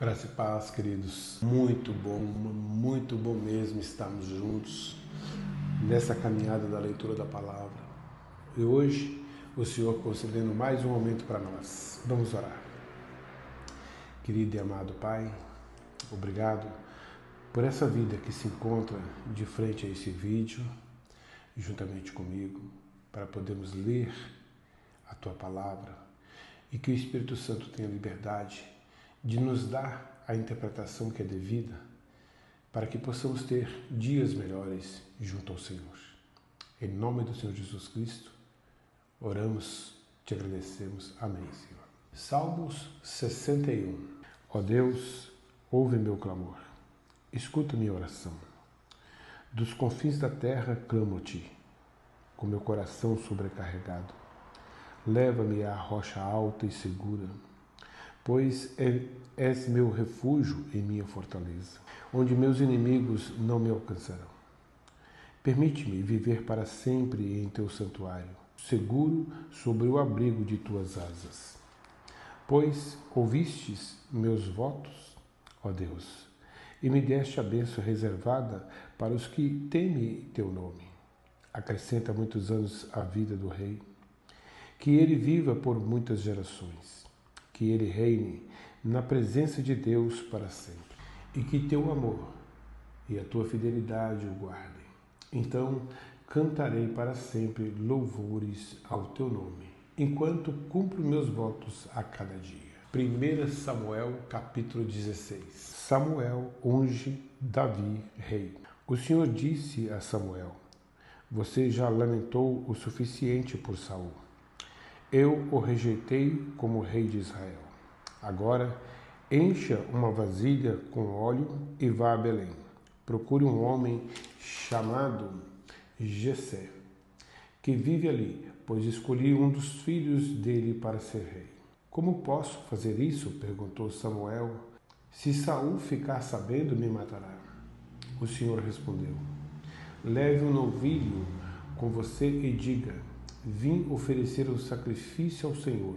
Graça e paz, queridos. Muito bom mesmo estarmos juntos nessa caminhada da leitura da palavra. E hoje, o Senhor concedendo mais um momento para nós. Vamos orar. Querido e amado Pai, obrigado por essa vida que se encontra de frente a esse vídeo, juntamente comigo, para podermos ler a Tua palavra e que o Espírito Santo tenha liberdade de nos dar a interpretação que é devida para que possamos ter dias melhores junto ao Senhor. Em nome do Senhor Jesus Cristo, oramos, te agradecemos. Amém, Senhor. Salmos 61. Ó Deus, ouve meu clamor, escuta minha oração. Dos confins da terra clamo a ti, com meu coração sobrecarregado. Leva-me à rocha alta e segura, pois és meu refúgio e minha fortaleza, onde meus inimigos não me alcançarão. Permite-me viver para sempre em teu santuário, seguro sobre o abrigo de tuas asas. Pois ouvistes meus votos, ó Deus, e me deste a bênção reservada para os que temem teu nome. Acrescenta muitos anos à vida do rei, que ele viva por muitas gerações, que ele reine na presença de Deus para sempre, e que teu amor e a tua fidelidade o guardem. Então cantarei para sempre louvores ao teu nome, enquanto cumpro meus votos a cada dia. 1 Samuel capítulo 16. Samuel unge Davi rei. O Senhor disse a Samuel: você já lamentou o suficiente por Saul. Eu o rejeitei como rei de Israel. Agora, encha uma vasilha com óleo e vá a Belém. Procure um homem chamado Jessé, que vive ali, pois escolhi um dos filhos dele para ser rei. Como posso fazer isso? Perguntou Samuel. Se Saul ficar sabendo, me matará. O Senhor respondeu: leve um novilho com você e diga: vim oferecer um sacrifício ao Senhor.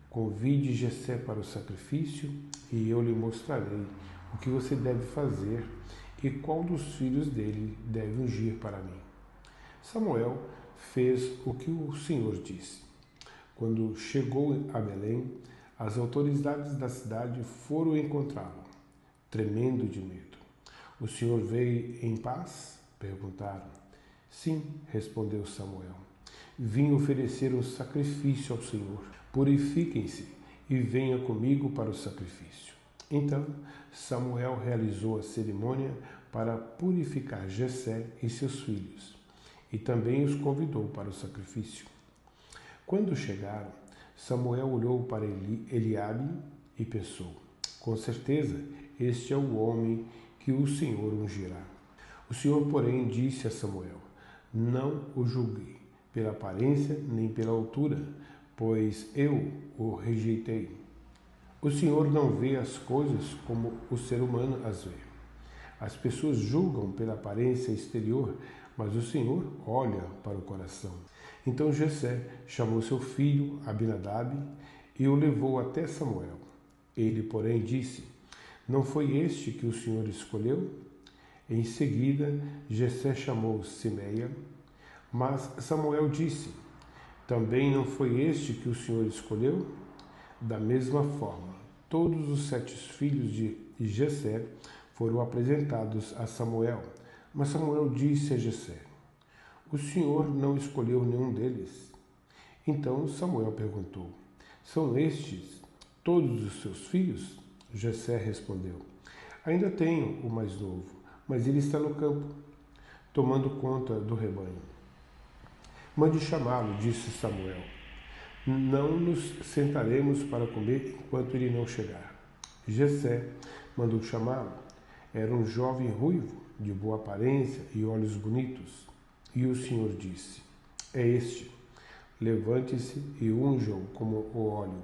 Convide Jessé para o sacrifício e eu lhe mostrarei o que você deve fazer e qual dos filhos dele deve ungir para mim. Samuel fez o que o Senhor disse. Quando chegou a Belém, as autoridades da cidade foram encontrá-lo, tremendo de medo. O Senhor veio em paz? Perguntaram. Sim, respondeu Samuel. Vim oferecer um sacrifício ao Senhor. Purifiquem-se e venha comigo para o sacrifício. Então Samuel realizou a cerimônia para purificar Jessé e seus filhos, e também os convidou para o sacrifício. Quando chegaram, Samuel olhou para Eliabe e pensou: com certeza este é o homem que o Senhor ungirá. O Senhor, porém, disse a Samuel: não o julgue pela aparência nem pela altura, pois eu o rejeitei. O Senhor não vê as coisas como o ser humano as vê. As pessoas julgam pela aparência exterior, mas o Senhor olha para o coração. Então Jessé chamou seu filho Abinadab e o levou até Samuel. Ele, porém, disse: não foi este que o Senhor escolheu? Em seguida, Jessé chamou Simeia, mas Samuel disse: também não foi este que o Senhor escolheu? Da mesma forma, todos os 7 filhos de Jessé foram apresentados a Samuel, mas Samuel disse a Jessé: o Senhor não escolheu nenhum deles? Então Samuel perguntou: são estes todos os seus filhos? Jessé respondeu: ainda tenho o mais novo, mas ele está no campo, tomando conta do rebanho. Mande chamá-lo, disse Samuel. Não nos sentaremos para comer enquanto ele não chegar. Jessé mandou chamá-lo. Era um jovem ruivo, de boa aparência e olhos bonitos. E o Senhor disse: é este. Levante-se e unja-o como o óleo.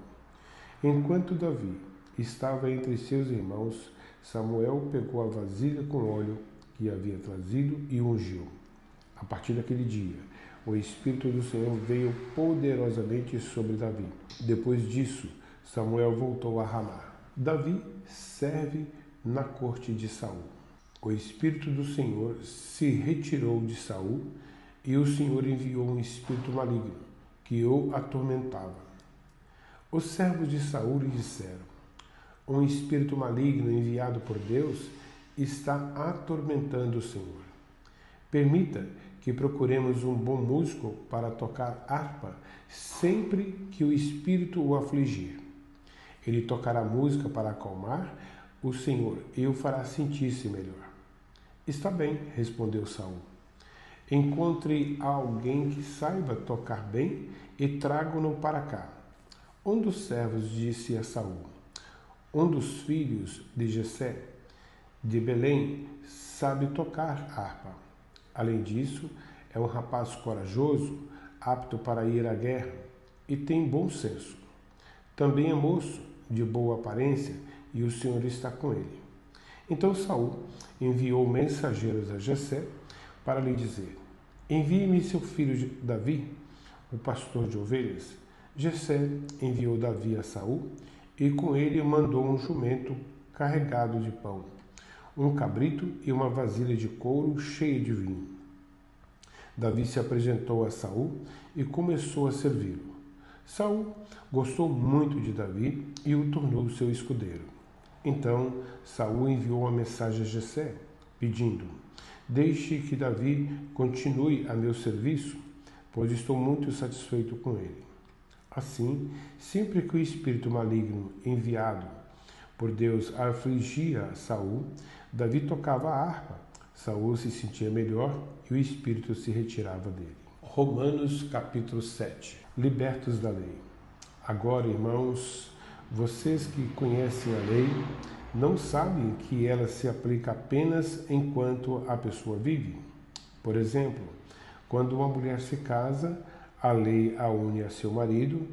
Enquanto Davi estava entre seus irmãos, Samuel pegou a vasilha com óleo que havia trazido e ungiu. A partir daquele dia, o Espírito do Senhor veio poderosamente sobre Davi. Depois disso, Samuel voltou a Ramá. Davi serve na corte de Saul. O Espírito do Senhor se retirou de Saul e o Senhor enviou um espírito maligno que o atormentava. Os servos de Saul lhe disseram: um espírito maligno enviado por Deus está atormentando o Senhor. Permita que procuremos um bom músico para tocar harpa sempre que o espírito o afligir. Ele tocará música para acalmar o Senhor e o fará sentir-se melhor. Está bem, respondeu Saul. Encontre alguém que saiba tocar bem e traga-no para cá. Um dos servos disse a Saul: um dos filhos de Jessé, de Belém, sabe tocar harpa. Além disso, é um rapaz corajoso, apto para ir à guerra e tem bom senso. Também é moço, de boa aparência, e o Senhor está com ele. Então Saul enviou mensageiros a Jessé para lhe dizer: envie-me seu filho Davi, o pastor de ovelhas. Jessé enviou Davi a Saul e com ele mandou um jumento carregado de pão, um cabrito e uma vasilha de couro cheia de vinho. Davi se apresentou a Saul e começou a servi-lo. Saul gostou muito de Davi e o tornou seu escudeiro. Então Saul enviou uma mensagem a Jessé, pedindo: deixe que Davi continue a meu serviço, pois estou muito satisfeito com ele. Assim, sempre que o espírito maligno enviado por Deus afligia Saul, Davi tocava a harpa. Saul se sentia melhor e o espírito se retirava dele. Romanos capítulo 7. Libertos da lei. Agora, irmãos, vocês que conhecem a lei, não sabem que ela se aplica apenas enquanto a pessoa vive? Por exemplo, quando uma mulher se casa, a lei a une a seu marido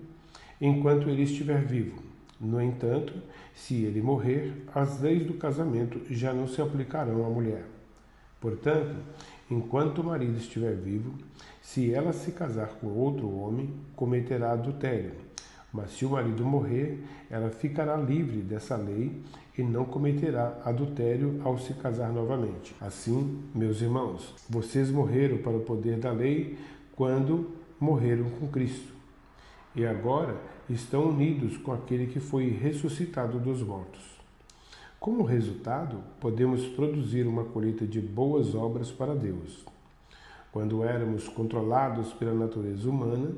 enquanto ele estiver vivo. No entanto, se ele morrer, as leis do casamento já não se aplicarão à mulher. Portanto, enquanto o marido estiver vivo, se ela se casar com outro homem, cometerá adultério. Mas se o marido morrer, ela ficará livre dessa lei e não cometerá adultério ao se casar novamente. Assim, meus irmãos, vocês morreram para o poder da lei quando morreram com Cristo. E agora estão unidos com aquele que foi ressuscitado dos mortos. Como resultado, podemos produzir uma colheita de boas obras para Deus. Quando éramos controlados pela natureza humana,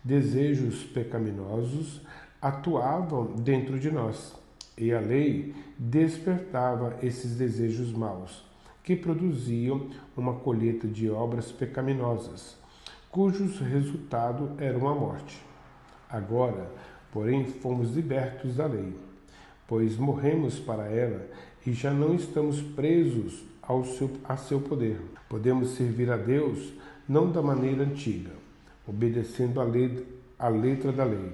desejos pecaminosos atuavam dentro de nós, e a lei despertava esses desejos maus, que produziam uma colheita de obras pecaminosas, cujos resultado era uma morte. Agora, porém, fomos libertos da lei, pois morremos para ela e já não estamos presos a seu poder. Podemos servir a Deus não da maneira antiga, obedecendo a letra da lei,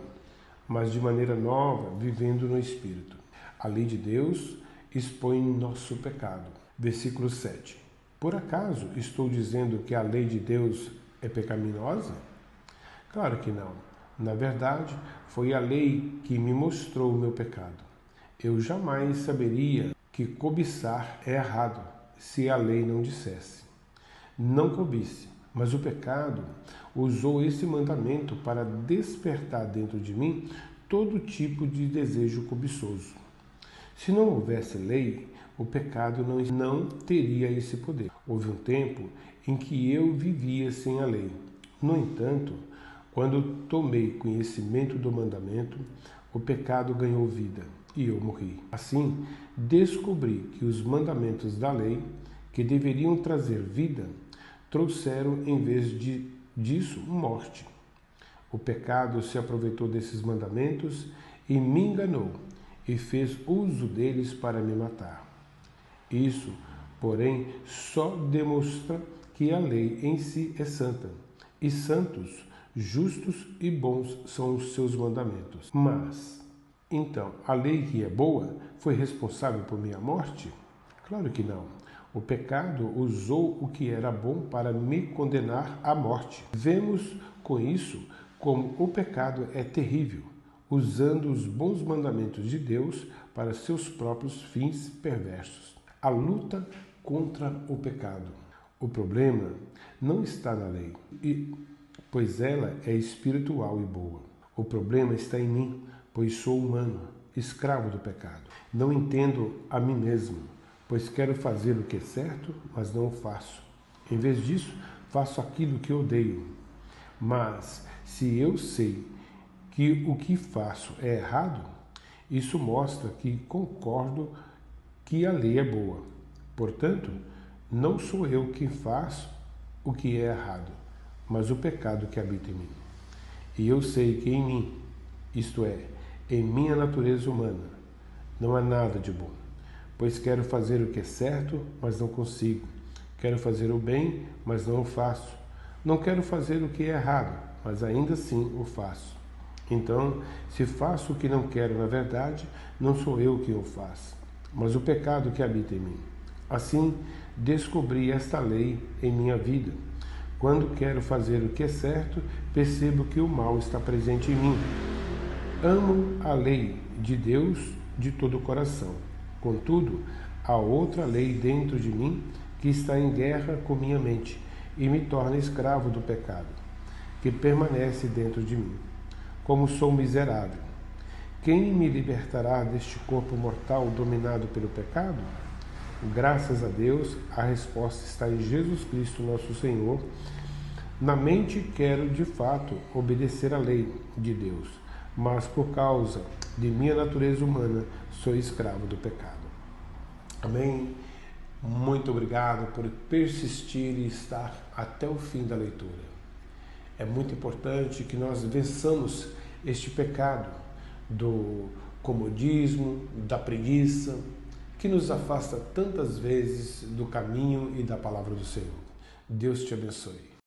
mas de maneira nova, vivendo no Espírito. A lei de Deus expõe nosso pecado. Versículo 7. Por acaso estou dizendo que a lei de Deus é pecaminosa? Claro que não. Na verdade, foi a lei que me mostrou o meu pecado. Eu jamais saberia que cobiçar é errado se a lei não dissesse: não cobice. Mas o pecado usou esse mandamento para despertar dentro de mim todo tipo de desejo cobiçoso. Se não houvesse lei, o pecado não teria esse poder. Houve um tempo em que eu vivia sem a lei. No entanto, quando tomei conhecimento do mandamento, o pecado ganhou vida e eu morri. Assim, descobri que os mandamentos da lei, que deveriam trazer vida, trouxeram, em vez disso, morte. O pecado se aproveitou desses mandamentos e me enganou, e fez uso deles para me matar. Isso, porém, só demonstra que a lei em si é santa, e santos, justos e bons são os seus mandamentos. Mas, então, a lei que é boa foi responsável por minha morte? Claro que não. O pecado usou o que era bom para me condenar à morte. Vemos com isso como o pecado é terrível, usando os bons mandamentos de Deus para seus próprios fins perversos. A luta contra o pecado. O problema não está na lei, pois ela é espiritual e boa. O problema está em mim, pois sou humano, escravo do pecado. Não entendo a mim mesmo, pois quero fazer o que é certo, mas não o faço. Em vez disso, faço aquilo que odeio. Mas se eu sei que o que faço é errado, isso mostra que concordo que a lei é boa. Portanto, não sou eu quem faço o que é errado, mas o pecado que habita em mim. E eu sei que em mim, isto é, em minha natureza humana, não há nada de bom, pois quero fazer o que é certo, mas não consigo. Quero fazer o bem, mas não o faço. Não quero fazer o que é errado, mas ainda assim o faço. Então, se faço o que não quero na verdade, não sou eu quem o faz, mas o pecado que habita em mim. Assim, descobri esta lei em minha vida. Quando quero fazer o que é certo, percebo que o mal está presente em mim. Amo a lei de Deus de todo o coração. Contudo, há outra lei dentro de mim que está em guerra com minha mente e me torna escravo do pecado, que permanece dentro de mim. Como sou miserável! Quem me libertará deste corpo mortal dominado pelo pecado? Graças a Deus, a resposta está em Jesus Cristo, nosso Senhor. Na mente quero, de fato, obedecer à lei de Deus, mas por causa de minha natureza humana, sou escravo do pecado. Amém? Muito obrigado por persistir e estar até o fim da leitura. É muito importante que nós vençamos este pecado do comodismo, da preguiça, que nos afasta tantas vezes do caminho e da palavra do Senhor. Deus te abençoe.